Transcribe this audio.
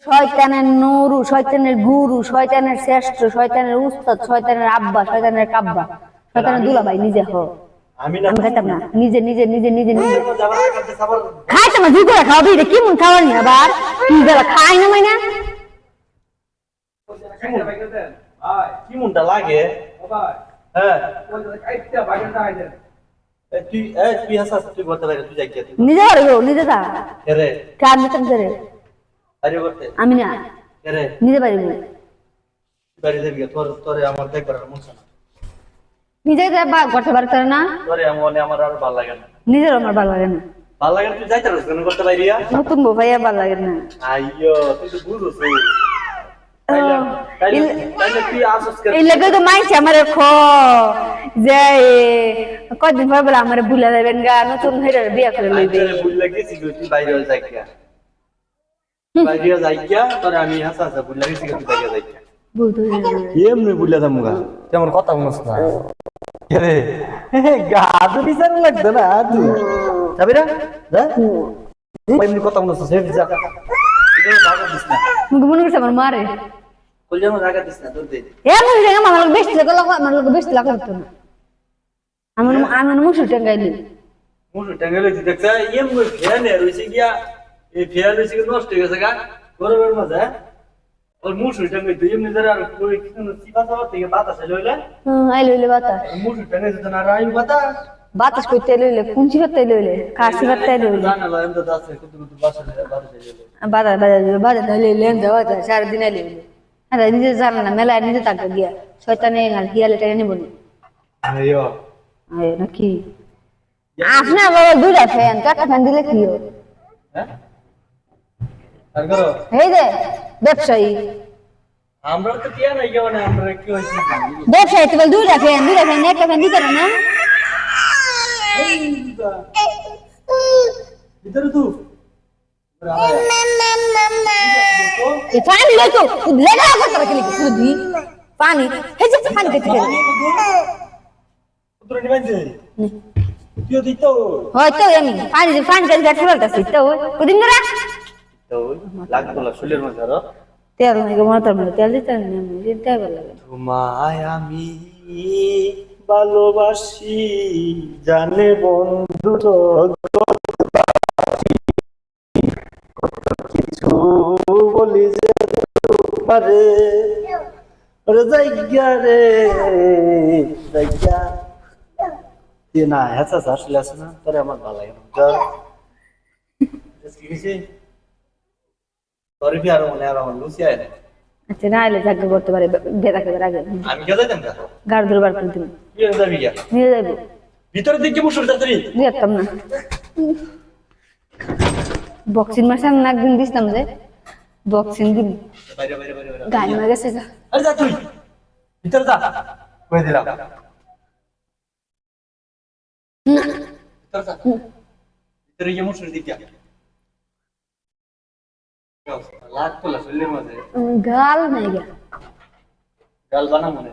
শয়তানের নুরু, শয়তানের গুরু, শয়তানের শ্রেষ্ঠ, শয়তানের উস্তাদ, শয়তানের আব্বা, শয়তানের কাব্বা, শয়তানের দুলাভাই নিজে হ। আমি না আমি খাইতাম না, নিজে নিজে নিজে নিজে নিজে যাবার আগে করতে সাবার খাইতাম না, দুই করে খাওয়াবি, এটা কেমন খাওয়ার নি আবার কি বেলা খাই না মাইনা কি মনটা লাগে হ্যাঁ তুই হাসাস তুই করতে পারে তুই যাই নিজে করে গো, নিজে যা রে কার নিতাম রে আরে করতে আমি না রে নিজে পারিব বাড়ি যাবি তোর তোরে আমার দেখ করার মন চায় না নিজে যা বা করতে পারত না তোরে মনে আমার আর ভালো লাগে না নিজের আমার ভালো লাগে না ভালো লাগে না, তুই যাইতে পারছিস না করতে পারিয়া নতুন বউ ভাইয়া ভালো লাগে না আইয়ো তুই তো বুঝছিস তাইলে তুই আসস করে এই লাগে তো মাইছে আমারে খ যে কদিন পর বলে আমারে ভুলে যাবেন গা নতুন হইরে বিয়া করে লইবে তোরে ভুল লাগেছি তুই বাইরে যাই কিয়া বাইরে যাই কিয়া তোরে আমি হাসা হাসা ভুল লাগেছি তুই বাইরে যাই কিয়া বলতো এমনি বুঝলে যামুগা তেমন কথা বলছ না রে গাদু বিচার লাগতো না তুই যাবি না যা এমনি কথা বলছ সে যা এটা জায়গা দিস না মুখ মনে করছে আমার মারে কই যেন জায়গা দিস না তোর দে এ মুই রেঙ্গা আমার লোক বেশি লাগা আমার লোক বেশি লাগা হতো না আমার আমার মুসু টাঙ্গাইলি মুজু টাঙ্গালে তুই দেখছ এমনি ফেনে রইছে গিয়া এই ফেলে রইছে নষ্ট হয়ে গেছে গা গরমের মাঝে ওর মুসু টাঙ্গাই তুই এমনি ধরে আর কই কিছু সিপা সাবা থেকে বাতাস লইলে আই লইলে বাতাস মুসু টাঙ্গাই যেত না রাইন বাতাস বাতাস কইতে লইলে কুঞ্চি করতে লইলে কাশি করতে লইলে জানা লা এমন দাসে কত কত বাসা বাতাস লইলে বাতাস বাতাস লইলে লেন যাওয়া যায় সারা দিন লইলে আরে নিজে জানা না মেলা নিজে তাকে গিয়া শয়তানে গাল হিয়ালে টানে নিব না আইয়ো আয় নাকি আপনি বাবা দুইটা ফ্যান চারটা ফ্যান দিলে কি হয় হ্যাঁ আর করো এই যে ব্যবসায়ী আমরা তো কি নাই কেমন আমরা কি হইছে ব্যবসায়ী তো বল দুইটা ফ্যান একটা ফ্যান দিতে না ভিতরে তুই এই পানি লই তো লেগা করতে রাখলি কি শুধু দি পানি এই যে পানি কেটে গেল পুত্র নিবাইছে তুইও দিতো হয়তো আমি পানি কাজ গাছ ফেলতাছি তো কদিন ধরে তো লাগতো না শুলের মধ্যে আর তেল নাই গো মাথার মধ্যে তেল দিতে না আমি দিতে ভালো লাগে তোমায় আমি ভালোবাসি জানে বন্ধু কিছু বলি যে পারে ওরে জায়গা রে জায়গা না হ্যাঁ আসলে আছে না তোরে আমার ভালো লাগে না কি হয়েছে তোর কি আর মনে আর আমার লুচি আয় না আচ্ছা না এলে চাকরি করতে পারে বেদা খেতে আগে আমি কে যাইতাম না গাড়ি ধরে বার করে দিবি কি যাবি গিয়া নিয়ে যাবো ভিতরে দিকে মুসুর তাড়াতাড়ি নিয়ে যেতাম না বক্সিং মার সামনে একদিন দিছিলাম যে বক্সিং দিন বাইরে বাইরে বাইরে বাইরে গাড়ি মার গেছে গা আরে যা তুই ভিতরে যা কই দিলাম ভিতরে যা ভিতরে গিয়ে মুসুর দিকে লাগ তোলা শরীরের মাঝে গাল নাই গা গাল বানা মনে